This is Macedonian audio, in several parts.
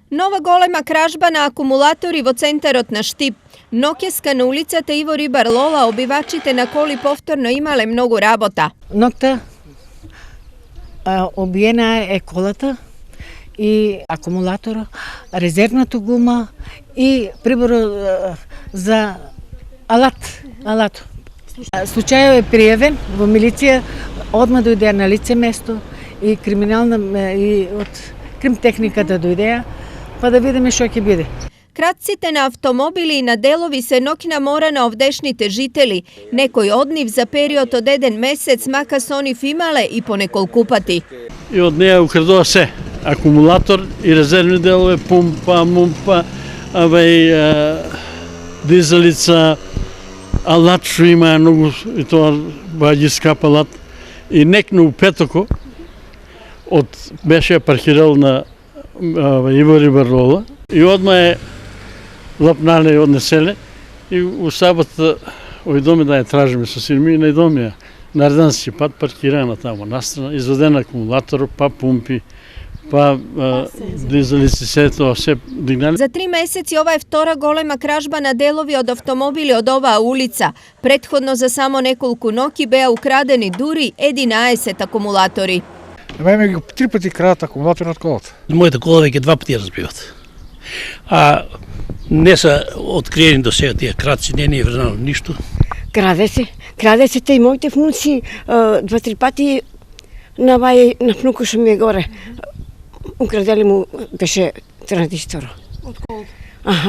Nova golema kražba na akumulatori во centarot na Štip. Nokjeska na ulicата Ivo Ribar Lola обивачите на коли повторно имале многу работа. Нокта обиена е колата и акумулатора, резервната гума и прибор за алат. Случајот е пријавен во милиција, одма дојдеа на лице место и криминална и од кримтехниката дојдеа, па да видиме што ќе биде. Кратците на автомобили и на делови се ноќна мора на овдешните жители. Некој од нив за период од 1 месец мака со нив имале и по неколку пати. И од неја украдува се. Акумулатор и резервни делови, пумпа, мумпа, дизелица, алат што има многу, и тоа баѓи скап алат. И некно у Петоко, беше паркирал на Иво Рибар Лола и одма е лапнале и однеселе и у сабота овој доме да ја тражиме со син и најдоме ја. Нареденски пат паркирана тамо настрана, изведен акумулатор, па пумпи, па дизелици, се дигнали. За 3 месеци ова е втора голема кражба на делови од автомобили од оваа улица. Предходно за само неколку ноќи беа украдени дури 11 акумулатори. Мене ги 3 пати крадат акумулатори од колата. Моите кола веќе 2 пати разбиват. А не се откриени до сега тие крадци, не е врнало ништо. Краде се и моите внуци 2-3 пати на внука што ми е горе. Украдели му беше транзистор. Од колата?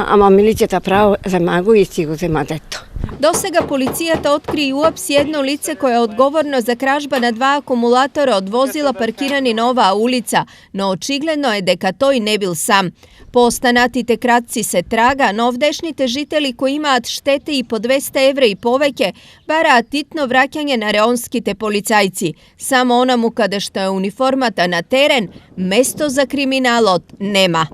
Ама милицијата право зема го и си го зема дето. До сега полицијата откри и уапси едно лице кое е одговорно за кражба на 2 акумулатора од возила паркирани на оваа улица, но очигледно е дека тој не бил сам. По останатите кратци се трага, но овдешните жители кои имаат штете и по 200 евра и повеќе бараат титно враќање на реонските полицајци. Само онаму каде што е униформата на терен, место за криминалот нема.